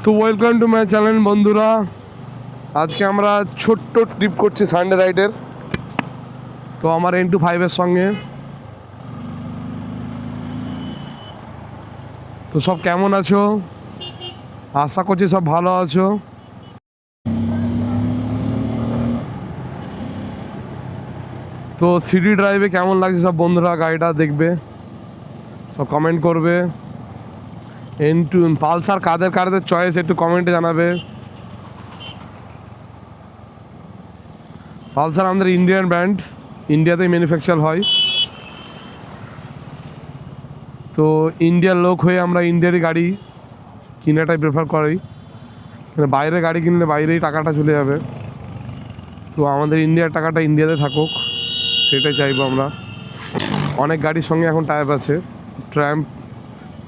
তো welcome to my channel বন্ধুরা। আজকে আমরা ছোট্ট ট্রিপ করছি সানডে রাইডের। তো আমার N25-এর সঙ্গে। তো সব কেমন আছো? আশা করছি সব ভালো আছো। তো সিটি ড্রাইভে কেমন লাগছে সব বন্ধুরা গাড়িটা দেখবে, সব কমেন্ট করবে। পালসার কাদের কাদের চয়েস একটু কমেন্টে জানাবে। পালসার আমাদের ইন্ডিয়ান ব্র্যান্ড, ইন্ডিয়াতেই ম্যানুফ্যাকচার হয়। তো ইন্ডিয়ার লোক হয়ে আমরা ইন্ডিয়ারই গাড়ি কিনাটাই প্রেফার করি। বাইরে গাড়ি কিনলে বাইরেই টাকাটা চলে যাবে। তো আমাদের ইন্ডিয়ার টাকাটা ইন্ডিয়াতে থাকুক, সেটাই চাইবো আমরা। অনেক গাড়ির সঙ্গে এখন টাইপ আছে, ট্র্যাম্প,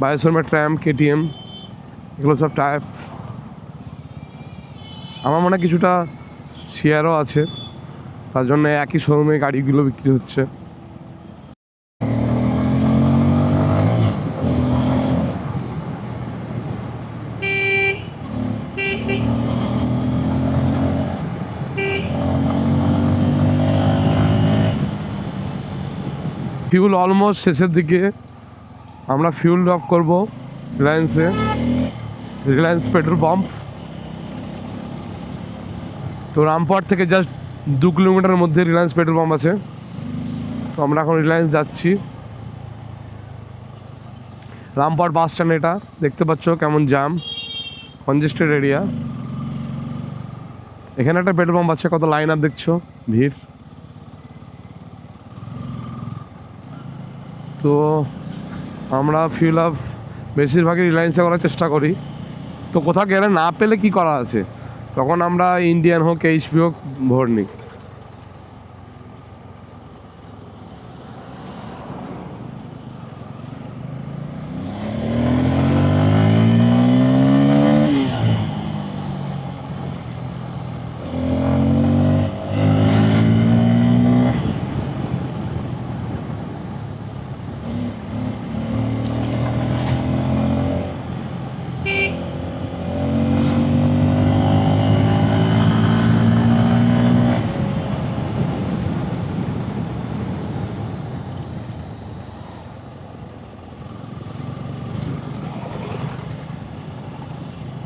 বায়োশোরুমের ট্র্যাম্প, KTM, এগুলো সব টাইপ। আমার মনে হয় কিছুটা শেয়ারও আছে, তার জন্য একই শোরুমে গাড়িগুলো বিক্রি হচ্ছে। ফিউল অলমোস্ট শেষের দিকে। আমরা ফিউল ড্রপ করবো রিলায়েন্স পেট্রোল পাম্প। তো রামপুরহাট থেকে জাস্ট 2 কিলোমিটারের মধ্যে রিলায়েন্স পেট্রোল পাম্প আছে। তো আমরা এখন রিলায়েন্স যাচ্ছি। রামপুরহাট বাস স্ট্যান্ড, এটা দেখতে পাচ্ছ কেমন জ্যাম, কনজেস্টেড এরিয়া। এখানে একটা পেট্রোল পাম্প আছে, কত লাইন আপ দেখছো, ভিড়। তো আমরা ফিউল আপ বেশিরভাগই রিলায়েন্সে করার চেষ্টা করি। তো কোথাও গেলে না পেলে কি করা আছে, তখন আমরা ইন্ডিয়ান হোক, HP হোক ভোর নিই।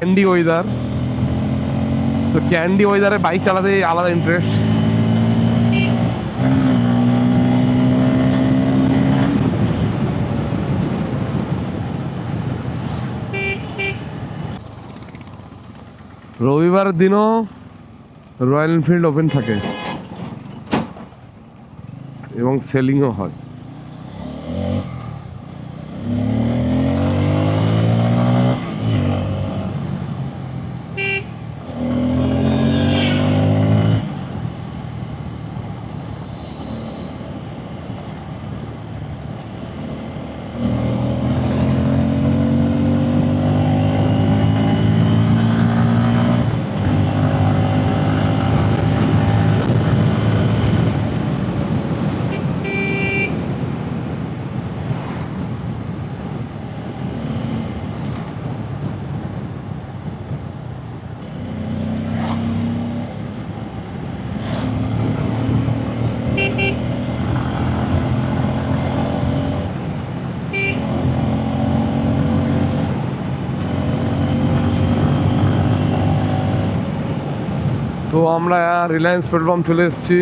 Candy weather. তো ক্যান্ডি ওয়েদারে বাইক চালাতে আলাদা ইন্টারেস্ট। রবিবারের দিনও রয়্যাল এনফিল্ড ওপেন থাকে এবং সেলিংও হয়। তো আমরা রিলায়েন্স পেট্রোল পাম্প চলে এসেছি।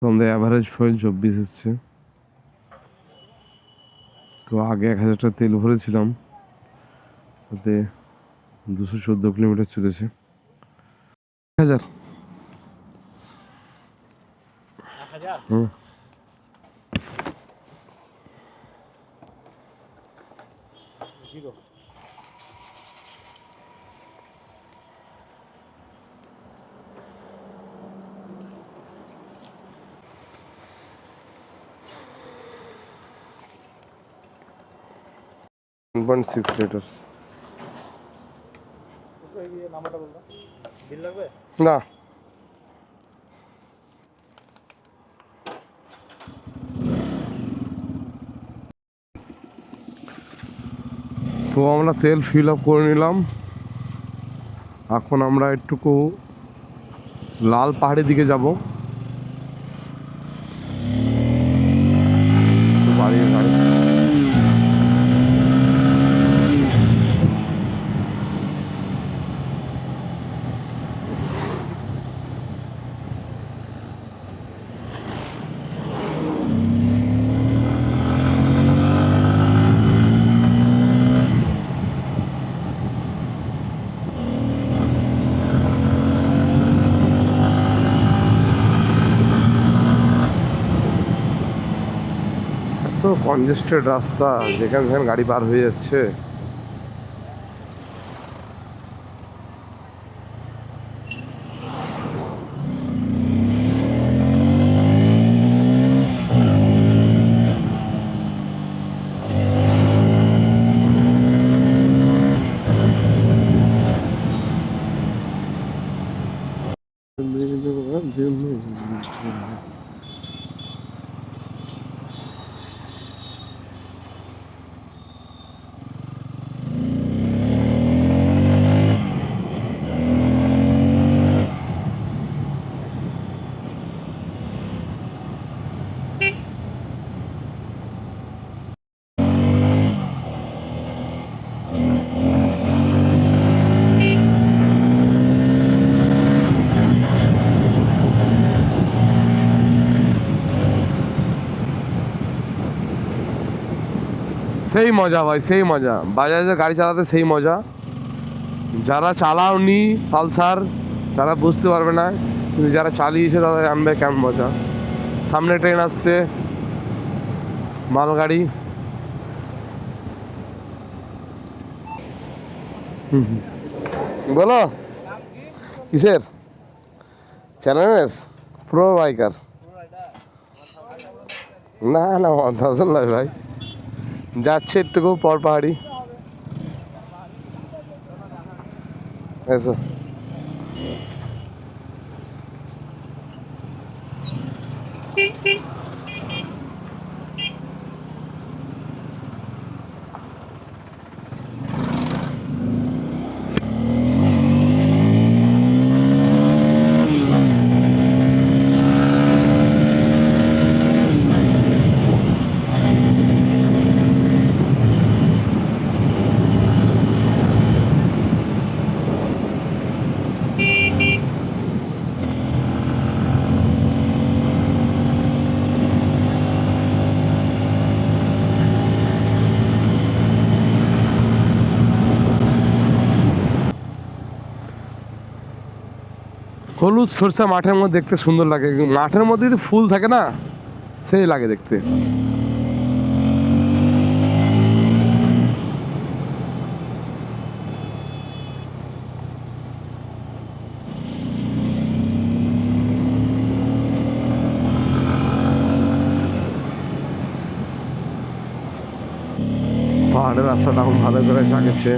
আমাদের অ্যাভারেজ ফুয়েল 24 এসছে। তো আগে 1000 টাকা তেল ভরেছিলাম, তাতে 214 কিলোমিটার চলেছে। 1000। হুম। One 6 litre. না, তো আমরা তেল ফিল আপ করে নিলাম। এখন আমরা একটুকু লাল পাহাড়ের দিকে যাব। বাড়ির গাড়ি তো কনজেস্টেড রাস্তা, যেখানে সেখানে গাড়ি পার হয়ে যাচ্ছে। সেই মজা ভাই, সেই মজা বাজাজে গাড়ি চালাতে, সেই মজা। যারা চালাওনি পালসার তারা বুঝতে পারবে না, কিন্তু যারা চালিয়েছে তারা জানবে কেমন মজা। সামনে ট্রেন আসছে, মালগাড়ি। বলো কিসের চ্যানেলের? Pro biker? না না, 1000 নয় ভাই, যাচ্ছে একটুকু পর পাহাড়ি। এসো। হলুদ সরষা মাঠের মধ্যে দেখতে সুন্দর লাগে, মাঠের মধ্যে যদি ফুল থাকে না সেই লাগে দেখতে। পাহাড়ের রাস্তাটা এখন ভালো করে জাগেছে।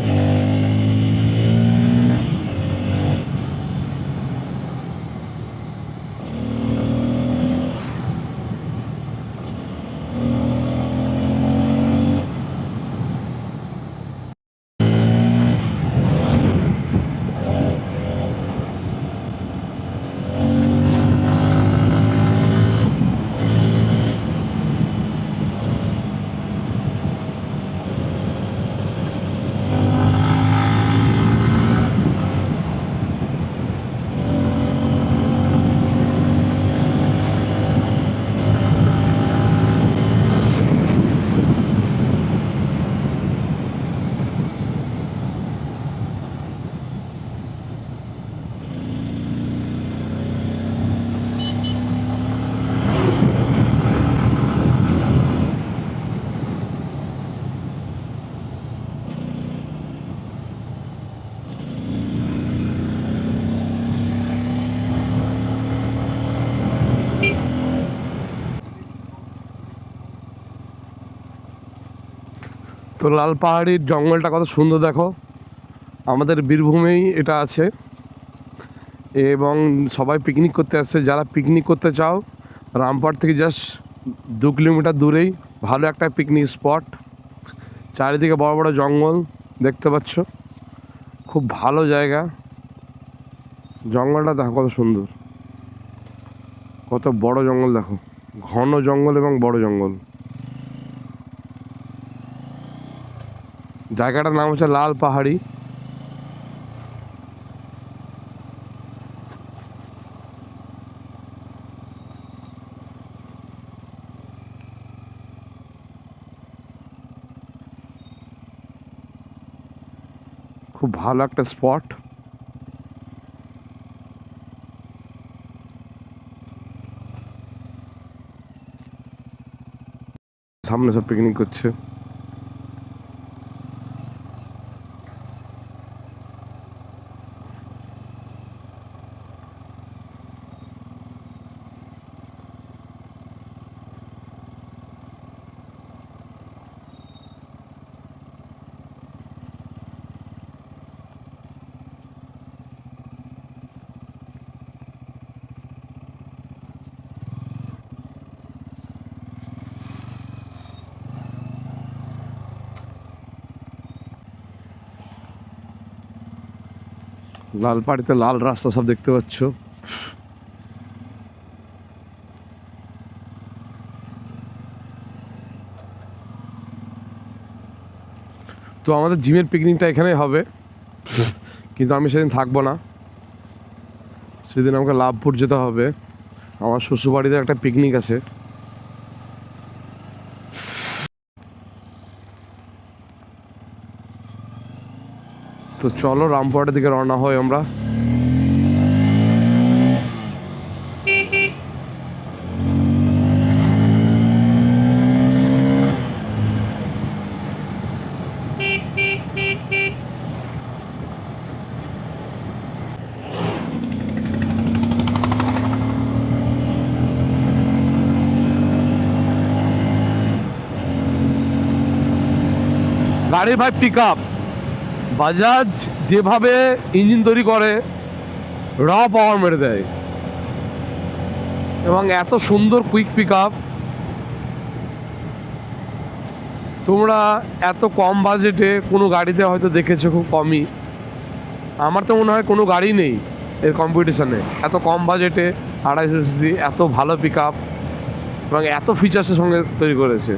তো লাল পাহাড়ির জঙ্গলটা কত সুন্দর দেখো, আমাদের বীরভূমেই এটা আছে এবং সবাই পিকনিক করতে আসছে। যারা পিকনিক করতে চাও, রামপুরহাট থেকে জাস্ট 2 কিলোমিটার দূরেই ভালো একটা পিকনিক স্পট। চারিদিকে বড় বড় জঙ্গল, দেখতে পাচ্ছ, খুব ভালো জায়গা। জঙ্গলটা দেখো কত সুন্দর, কত বড় জঙ্গল দেখো, ঘন জঙ্গল এবং বড় জঙ্গল। জায়গাটার নাম হচ্ছে লাল পাহাড়ি। খুব ভালো একটা স্পট। সামনে সব পিকনিক করছে। লাল পাহাড়িতে লাল রাস্তা সব দেখতে পাচ্ছ। তো আমাদের জিমের পিকনিকটা এখানেই হবে, কিন্তু আমি সেদিন থাকবো না। সেদিন আমাকে লাভপুর যেতে হবে, আমার শ্বশুরবাড়িতে একটা পিকনিক আছে। তো চলো রামপুরহাটের দিকে রওনা হই আমরা। গাড়ির ভাই পিক আপ, বাজাজ যেভাবে ইঞ্জিন তৈরি করে র পাওয়ার মেরে দেয়, এবং এত সুন্দর কুইক পিক আপ। তোমরা এত কম বাজেটে কোনো গাড়িতে হয়তো দেখেছো খুব কমই, আমার তো মনে হয় কোনো গাড়ি নেই এর কম্পিটিশানে। এত কম বাজেটে 250 সিসি, এত ভালো পিক আপ এবং এত ফিচার্সের সঙ্গে তৈরি করেছে।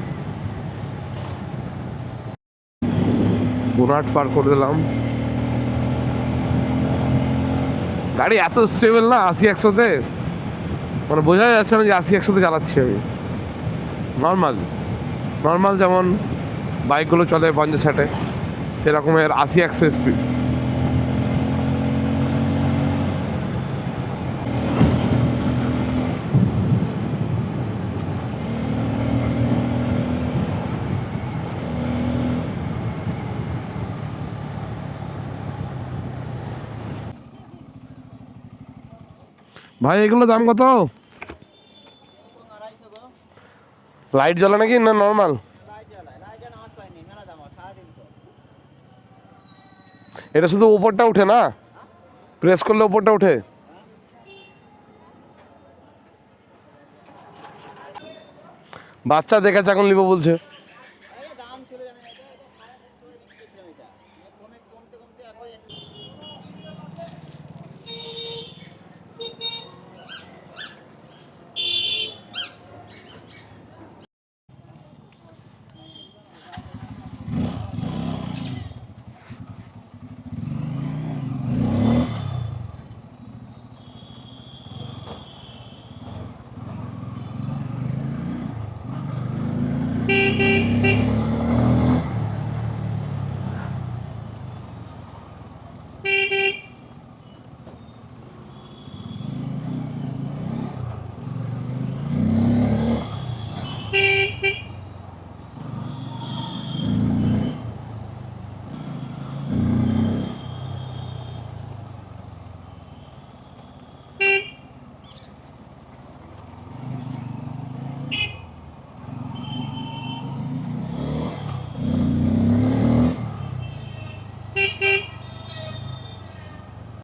বোনাট পার করে দিলাম। গাড়ি এত স্টেবল না 80-100-তে, মানে বোঝা যাচ্ছে না যে 80-100-তে চালাচ্ছি আমি। নর্মাল যেমন বাইকগুলো চলে 50-60-এ, সেরকমের 80-100 স্পিড। ভাই এগুলো দাম কত? লাইট জ্বলে নাকি না নর্মাল? এটা শুধু উপরটা উঠে না, প্রেস করলে উপরটা উঠে? বাচ্চা দেখেছে এখন নিবো বলছে।